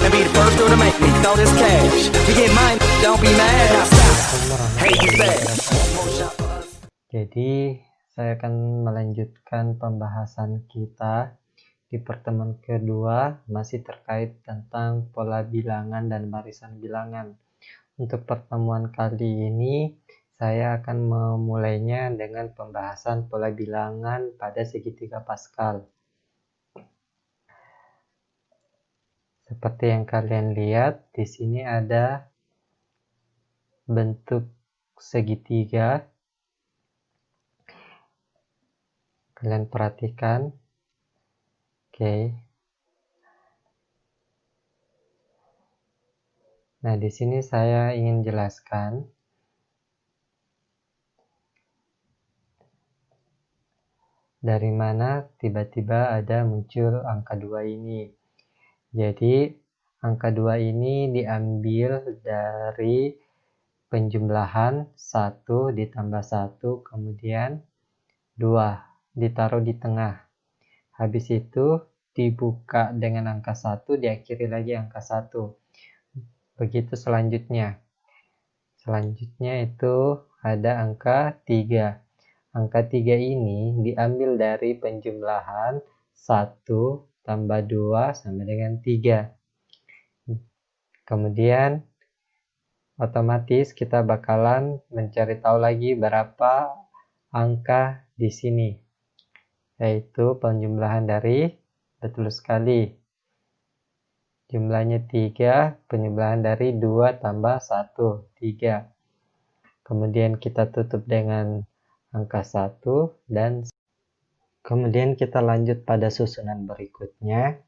and be the first to make me throw this cash. You get mine, don't be mad, now stop. Hey, you fast. Jadi saya akan melanjutkan pembahasan kita di pertemuan kedua, masih terkait tentang pola bilangan dan barisan bilangan. Untuk pertemuan kali ini saya akan memulainya dengan pembahasan pola bilangan pada segitiga Pascal. Seperti yang kalian lihat, di sini ada bentuk segitiga. Kalian perhatikan. Oke. Nah, di sini saya ingin jelaskan dari mana tiba-tiba ada muncul angka 2 ini. Jadi, angka 2 ini diambil dari penjumlahan 1 ditambah 1, kemudian 2 ditaruh di tengah. Habis itu dibuka dengan angka 1, diakhiri lagi angka 1. Begitu selanjutnya. Selanjutnya itu ada angka 3. Angka 3 ini diambil dari penjumlahan 1 tambah 2 sama dengan 3. Kemudian otomatis kita bakalan mencari tahu lagi berapa angka di sini. Yaitu penjumlahan dari, betul sekali, jumlahnya 3, penjumlahan dari 2 tambah 1, 3. Kemudian kita tutup dengan angka 1 dan kemudian kita lanjut pada susunan berikutnya.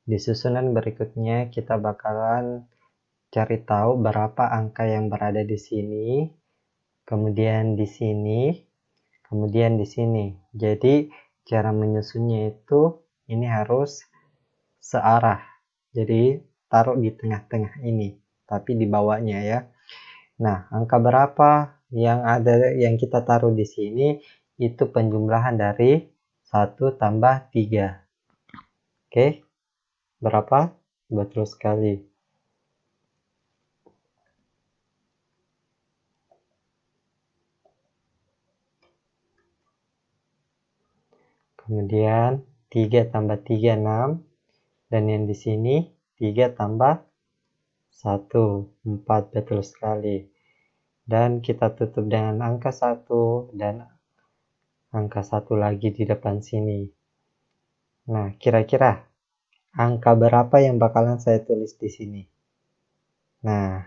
Di susunan berikutnya kita bakalan cari tahu berapa angka yang berada di sini, kemudian di sini, kemudian di sini. Jadi cara menyusunnya itu ini harus searah. Jadi taruh di tengah-tengah ini, tapi di bawahnya ya. Nah, angka berapa yang ada yang kita taruh di sini itu penjumlahan dari 1 tambah 3. Oke. Berapa? Betul sekali. Kemudian 3 tambah 3, 6. Dan yang di sini 3 tambah 1, 4, betul sekali. Dan kita tutup dengan angka 1 dan angka 1 lagi di depan sini. Nah, kira-kira angka berapa yang bakalan saya tulis di sini? Nah,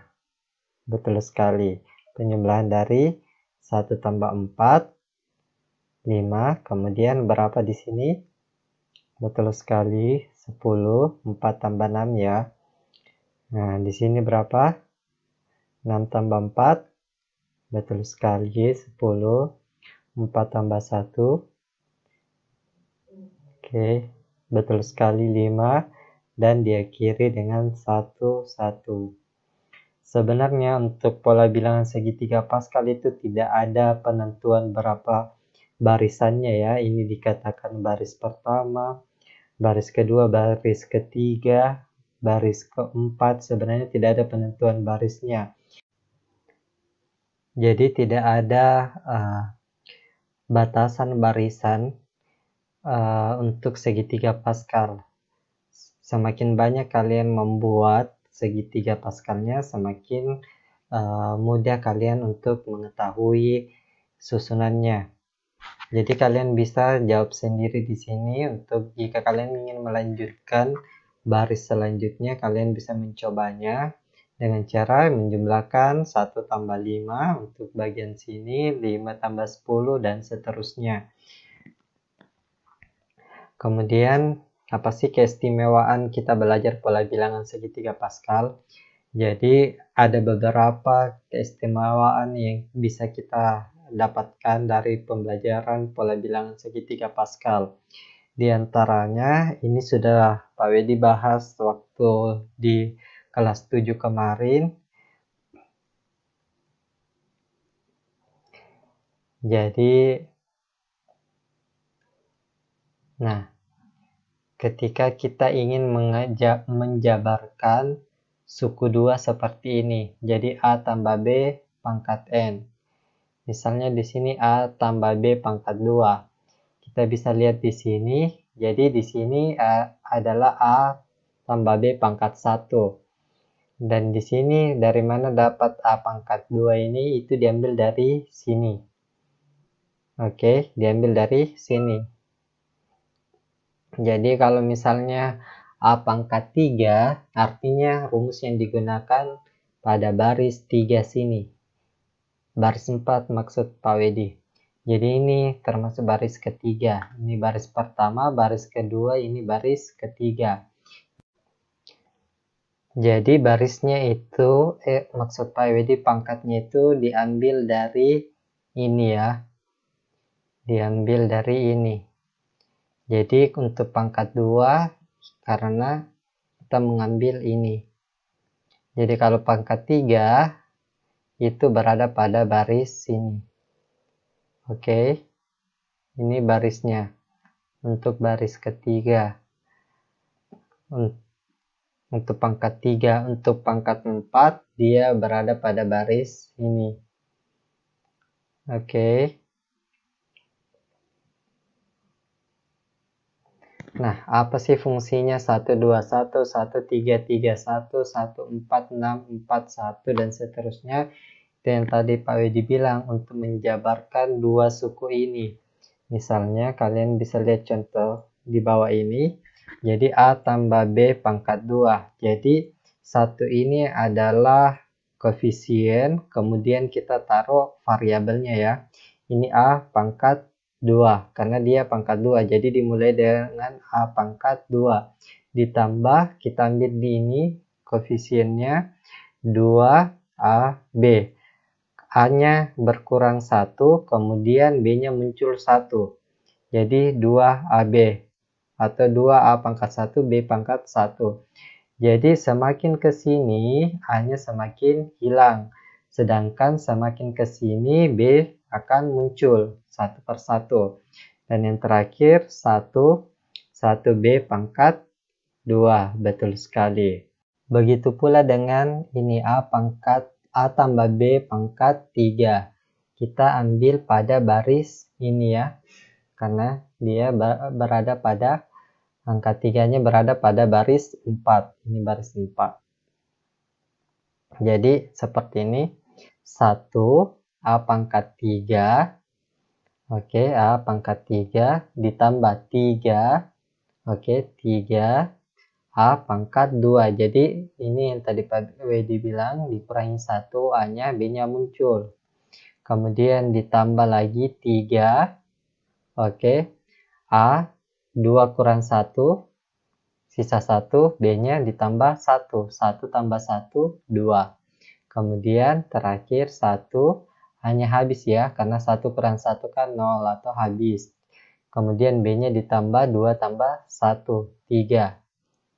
betul sekali. Penjumlahan dari 1 tambah 4, 5. Kemudian berapa di sini? Betul sekali, 10. 4 tambah 6 ya. Nah, di sini berapa? 6 tambah 4. Betul sekali, 10. 4 tambah 1. Oke, betul sekali, 5. Dan diakhiri dengan 1, 1. Sebenarnya untuk pola bilangan segitiga Pascal itu tidak ada penentuan berapa barisannya ya. Ini dikatakan baris pertama, baris kedua, baris ketiga, baris keempat. Sebenarnya tidak ada penentuan barisnya. Jadi tidak ada batasan barisan untuk segitiga Pascal. Semakin banyak kalian membuat segitiga Pascalnya, semakin mudah kalian untuk mengetahui susunannya. Jadi kalian bisa jawab sendiri di sini. Untuk jika kalian ingin melanjutkan baris selanjutnya, kalian bisa mencobanya dengan cara menjumlahkan 1 tambah 5 untuk bagian sini, 5 tambah 10 dan seterusnya. Kemudian apa sih keistimewaan kita belajar pola bilangan segitiga Pascal? Jadi ada beberapa keistimewaan yang bisa kita dapatkan dari pembelajaran pola bilangan segitiga Pascal. Di antaranya ini sudah Pak Wedi bahas waktu di kelas 7 kemarin. Jadi nah, ketika kita ingin menjabarkan suku 2 seperti ini. Jadi A tambah B pangkat N. Misalnya di sini A tambah B pangkat 2. Kita bisa lihat di sini. Jadi di sini adalah A tambah B pangkat 1. Dan di sini dari mana dapat A pangkat 2 ini? Itu diambil dari sini. Oke, diambil dari sini. Jadi kalau misalnya A pangkat 3, artinya rumus yang digunakan pada baris 3 sini. Baris 4 maksud Pak Wedi. Jadi ini termasuk baris ketiga. Ini baris pertama, baris kedua, ini baris ketiga. Jadi barisnya itu, maksud Pak Wedi pangkatnya itu diambil dari ini ya. Diambil dari ini. Jadi untuk pangkat 2, karena kita mengambil ini. Jadi kalau pangkat 3, itu berada pada baris sini. Oke, ini barisnya untuk baris ketiga. Untuk pangkat 3, untuk pangkat 4, dia berada pada baris ini. Oke. Nah, apa sih fungsinya 1, 2, 1, 1, 3, 3, 1, 1, 4, 6, 4, 1, dan seterusnya. Itu yang tadi Pak Wedi bilang untuk menjabarkan dua suku ini. Misalnya kalian bisa lihat contoh di bawah ini. Jadi A tambah B pangkat 2. Jadi satu ini adalah koefisien, kemudian kita taruh variabelnya ya. Ini A pangkat 2 karena dia pangkat 2. Jadi dimulai dengan A pangkat 2. Ditambah kita ambil di ini koefisiennya 2AB. A-nya berkurang 1, kemudian B-nya muncul 1. Jadi 2AB atau 2A pangkat 1, B pangkat 1. Jadi semakin ke sini A-nya semakin hilang. Sedangkan semakin ke sini B akan muncul satu per satu. Dan yang terakhir 1B pangkat 2. Betul sekali. Begitu pula dengan ini A tambah B pangkat 3. Kita ambil pada baris ini ya. Karena dia berada pada angka 3-nya berada pada baris 4. Ini baris 4. Jadi seperti ini. 1 A pangkat 3. Oke, A pangkat 3 ditambah 3. Oke, 3 A pangkat 2. Jadi ini yang tadi Pak Wedi bilang, dikurangi 1, A-nya, B-nya muncul. Kemudian ditambah lagi 3. Oke, A 2 kurang 1, sisa 1, B-nya ditambah 1. 1 tambah 1, 2. Kemudian terakhir 1, hanya habis ya, karena 1 kurang 1 kan 0 atau habis. Kemudian B-nya ditambah 2 tambah 1, 3.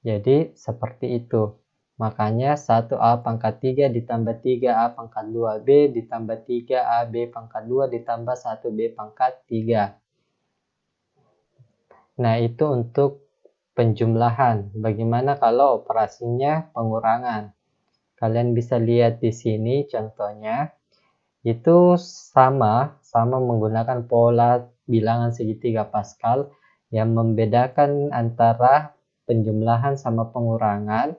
Jadi seperti itu. Makanya 1A pangkat 3 ditambah 3A pangkat 2B ditambah 3AB pangkat 2 ditambah 1B pangkat 3. Nah, itu untuk penjumlahan. Bagaimana kalau operasinya pengurangan? Kalian bisa lihat di sini contohnya. Itu sama menggunakan pola bilangan segitiga Pascal yang membedakan antara penjumlahan sama pengurangan,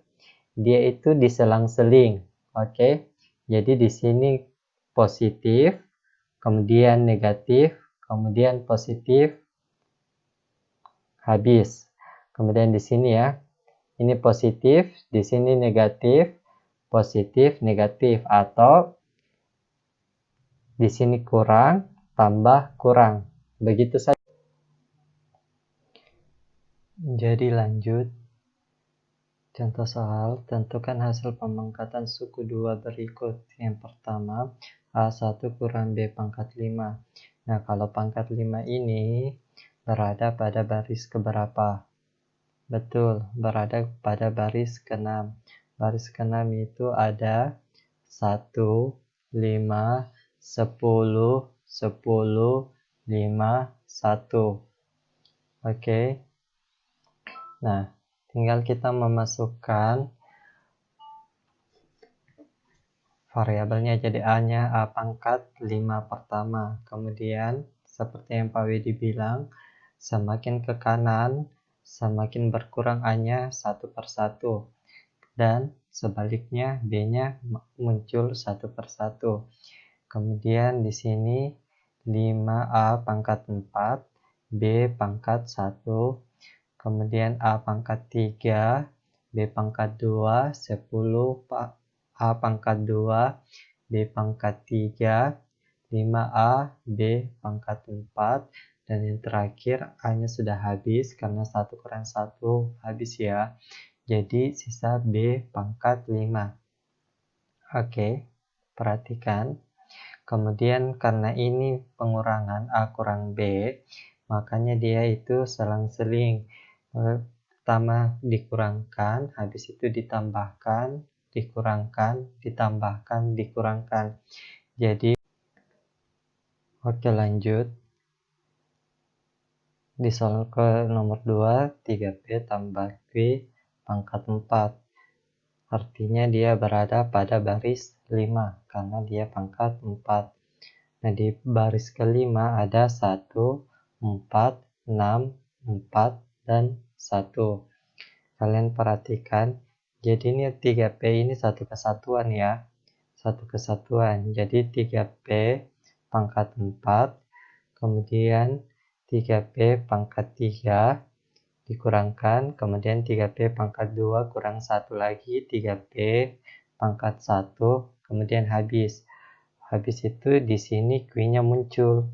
dia itu diselang-seling. Oke. Jadi di sini positif, kemudian negatif, kemudian positif, habis. Kemudian di sini ya. Ini positif, di sini negatif, positif, negatif, atau di sini kurang, tambah, kurang. Begitu saja. Jadi lanjut. Contoh soal, tentukan hasil pemangkatan suku 2 berikut. Yang pertama, A1 kurang B pangkat 5. Nah, kalau pangkat 5 ini berada pada baris keberapa? Betul, berada pada baris ke-6. Baris ke-6 itu ada 1, 5, 10, 10, 5, 1. Oke. Nah, tinggal kita memasukkan variabelnya jadi A-nya A pangkat 5 pertama. Kemudian, seperti yang Pak Wedi bilang, semakin ke kanan, semakin berkurang A-nya satu per satu. Dan sebaliknya B-nya muncul satu per satu. Kemudian di sini 5A pangkat 4, B pangkat 1, kemudian A pangkat 3, B pangkat 2, 10 A pangkat 2, B pangkat 3, 5A, B pangkat 4, dan yang terakhir A-nya sudah habis karena 1 kurang 1 habis ya. Jadi sisa B pangkat 5. Oke, perhatikan. Kemudian karena ini pengurangan A kurang B, makanya dia itu selang-seling. Pertama dikurangkan, habis itu ditambahkan, dikurangkan, ditambahkan, dikurangkan. Jadi, oke lanjut. Disoal ke nomor 2, 3B tambah Q pangkat 4. Artinya dia berada pada baris 5 karena dia pangkat 4. Nah, di baris kelima ada 1, 4, 6, 4, dan 1. Kalian perhatikan, jadi ini 3P ini satu kesatuan ya. Satu kesatuan. Jadi 3P pangkat 4, kemudian 3P pangkat 3, dikurangkan, kemudian 3P pangkat 2 kurang 1 lagi, 3P pangkat 1, kemudian habis. Habis itu di sini Q-nya muncul.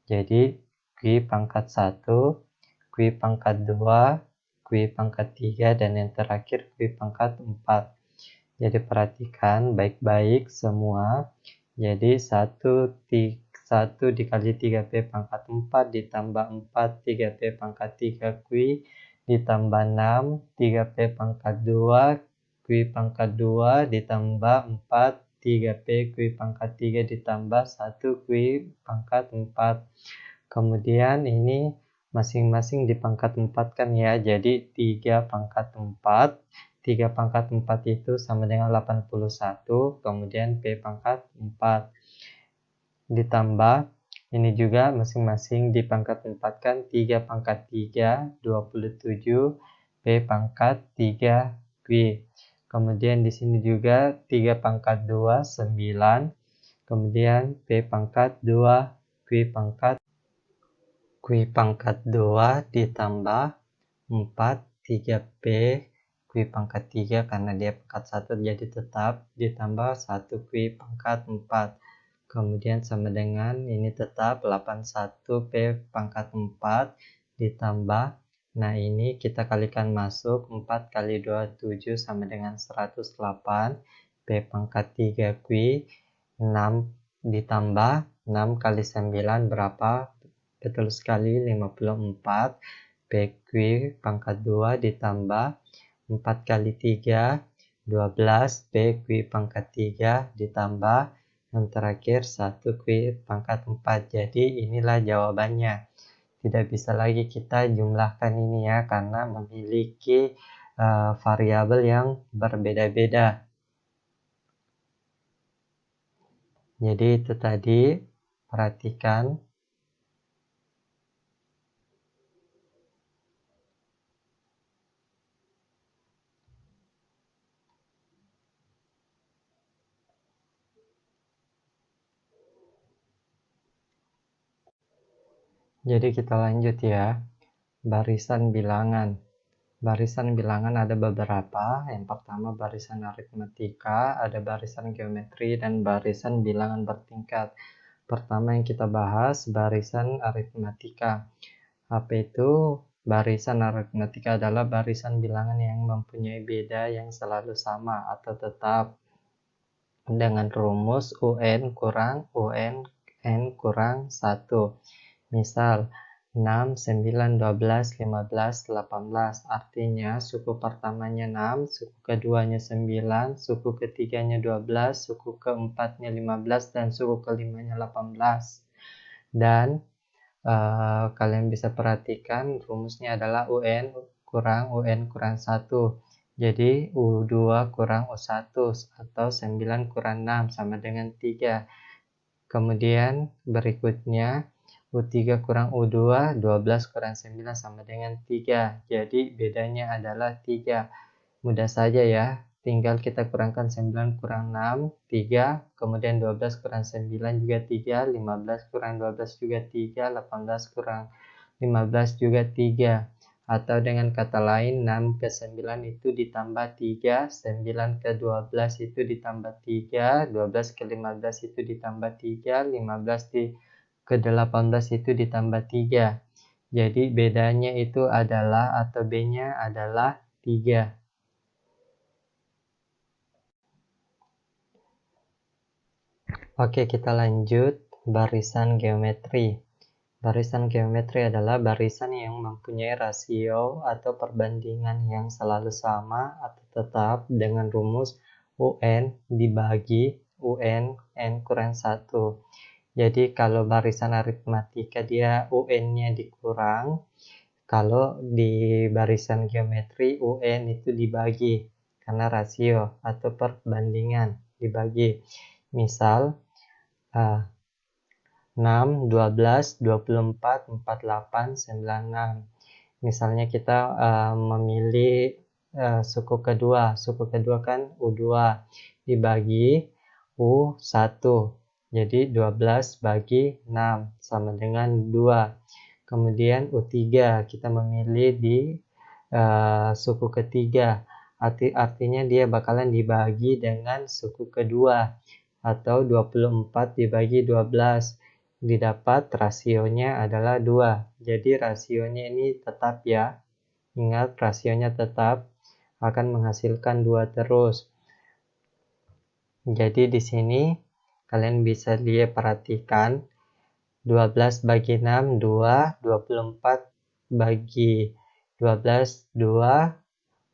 Jadi Q pangkat 1, Q pangkat 2, Q pangkat 3, dan yang terakhir Q pangkat 4. Jadi perhatikan baik-baik semua. Jadi 1 dikali 3P pangkat 4 ditambah 4 3P pangkat 3 Q ditambah 6 3P pangkat 2 Q pangkat 2 ditambah 4 3P Q pangkat 3 ditambah 1 Q pangkat 4. Kemudian ini masing-masing dipangkat 4 kan ya, jadi 3 pangkat 4. 3 pangkat 4 itu sama dengan 81, kemudian P pangkat 4. Ditambah, ini juga masing-masing dipangkat 4 kan, 3 pangkat 3, 27, P pangkat 3, Q. Kemudian di sini juga 3 pangkat 2, 9, kemudian P pangkat 2, Q pangkat 2 ditambah 4, 3P, Q pangkat 3 karena dia pangkat 1 jadi tetap, ditambah 1 Q pangkat 4. Kemudian sama dengan ini tetap 81 P pangkat 4 ditambah, nah ini kita kalikan masuk, 4 kali 2, 7 sama dengan 108 P pangkat 3 Q, 6 ditambah 6 kali 9 berapa? Betul sekali 54 PQ pangkat 2 ditambah 4 kali 3 12 PQ pangkat 3 ditambah yang terakhir 1 Q pangkat 4. Jadi inilah jawabannya. Tidak bisa lagi kita jumlahkan ini ya karena memiliki variabel yang berbeda-beda. Jadi itu tadi, perhatikan. Jadi kita lanjut ya. Barisan bilangan. Barisan bilangan ada beberapa. Yang pertama barisan aritmatika, ada barisan geometri, dan barisan bilangan bertingkat. Pertama yang kita bahas barisan aritmatika. Apa itu? Barisan aritmatika adalah barisan bilangan yang mempunyai beda yang selalu sama atau tetap dengan rumus UN kurang UN N kurang 1. Misal 6, 9, 12, 15, 18. Artinya suku pertamanya 6, suku keduanya 9, suku ketiganya 12, suku keempatnya 15, dan suku kelimanya 18. Dan kalian bisa perhatikan rumusnya adalah UN kurang UN kurang 1. Jadi U2 kurang U1 atau 9 kurang 6 sama dengan 3. Kemudian berikutnya U3 kurang U2, 12 kurang 9 sama dengan 3. Jadi bedanya adalah 3. Mudah saja ya, tinggal kita kurangkan 9 kurang 6, 3, kemudian 12 kurang 9 juga 3, 15 kurang 12 juga 3, 18 kurang 15 juga 3. Atau dengan kata lain, 6 ke 9 itu ditambah 3, 9 ke 12 itu ditambah 3, 12 ke 15 itu ditambah 3, 15 ke 18 itu ditambah 3. Jadi bedanya itu adalah, atau B-nya adalah 3. Oke, kita lanjut barisan geometri. Barisan geometri adalah barisan yang mempunyai rasio atau perbandingan yang selalu sama atau tetap dengan rumus UN dibagi UN N kurang 1. Jadi kalau barisan aritmatika dia UN-nya dikurang, kalau di barisan geometri UN itu dibagi karena rasio atau perbandingan dibagi. Misal 6, 12, 24, 48, 96. Misalnya kita memilih suku kedua kan U2 dibagi U1. Jadi 12 bagi 6 sama dengan 2. Kemudian U3 kita memilih di suku ketiga. Artinya dia bakalan dibagi dengan suku kedua atau 24 dibagi 12. Didapat rasionya adalah 2. Jadi rasionya ini tetap ya. Ingat rasionya tetap akan menghasilkan 2 terus. Jadi di sini kalian bisa lihat perhatikan 12 bagi 6 2, 24 bagi 12 2,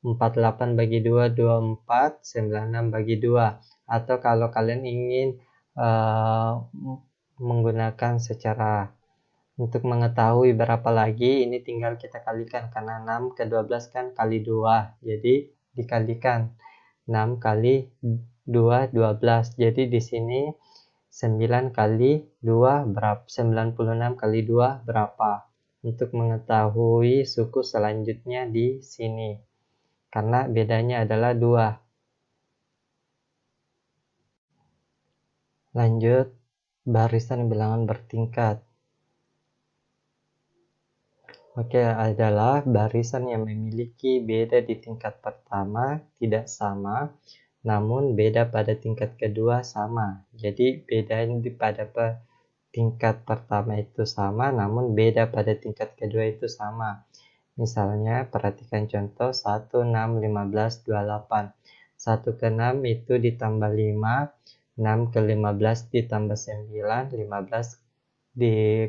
48 bagi 2 24, 96 bagi 2. Atau kalau kalian ingin menggunakan secara untuk mengetahui berapa lagi, ini tinggal kita kalikan karena 6 ke 12 kan kali 2. Jadi dikalikan 6 kali 2 12. Jadi di sini 9 kali 2 berapa? 96 kali 2 berapa? Untuk mengetahui suku selanjutnya di sini. Karena bedanya adalah 2. Lanjut barisan bilangan bertingkat. Oke, adalah barisan yang memiliki beda di tingkat pertama tidak sama, namun beda pada tingkat kedua sama. Jadi beda pada tingkat pertama itu sama, namun beda pada tingkat kedua itu sama. Misalnya, perhatikan contoh 1, 6, 15, 28. 1 ke 6 itu ditambah 5, 6 ke 15 ditambah 9, 15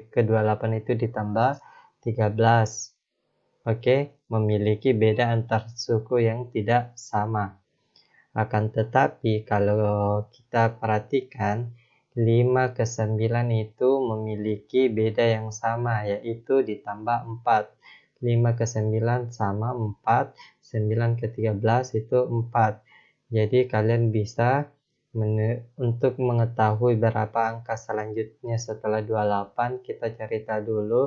ke 28 itu ditambah 13. Oke, memiliki beda antar suku yang tidak sama. Akan tetapi kalau kita perhatikan 5 ke 9 itu memiliki beda yang sama, yaitu ditambah 4. 5 ke 9 sama 4, 9 ke 13 itu 4. Jadi kalian bisa untuk mengetahui berapa angka selanjutnya setelah 28, kita cari tahu dulu.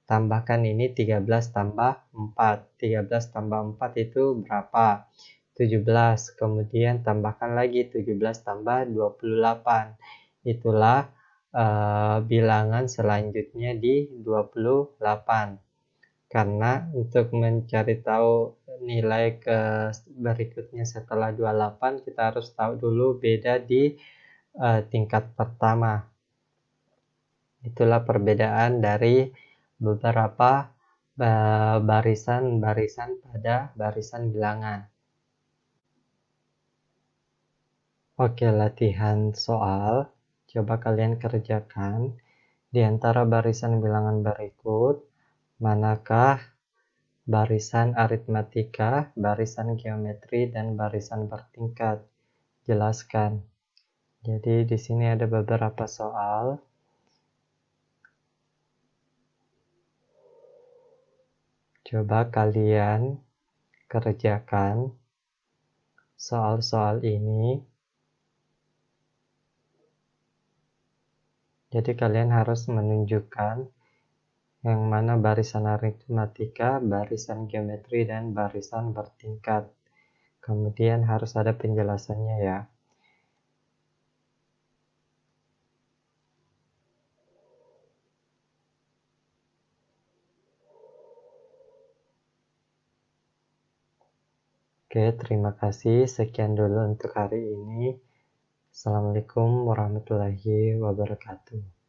Tambahkan ini 13 tambah 4. 13 tambah 4 itu berapa? 17. Kemudian tambahkan lagi 17 tambah 28. Itulah bilangan selanjutnya di 28. Karena untuk mencari tahu nilai berikutnya setelah 28, kita harus tahu dulu beda di tingkat pertama. Itulah perbedaan dari beberapa barisan-barisan pada barisan bilangan. Oke, latihan soal. Coba kalian kerjakan. Di antara barisan bilangan berikut, manakah barisan aritmatika, barisan geometri, dan barisan bertingkat? Jelaskan. Jadi di sini ada beberapa soal. Coba kalian kerjakan soal-soal ini. Jadi kalian harus menunjukkan yang mana barisan aritmatika, barisan geometri, dan barisan bertingkat. Kemudian harus ada penjelasannya ya. Oke, terima kasih. Sekian dulu untuk hari ini. Assalamualaikum warahmatullahi wabarakatuh.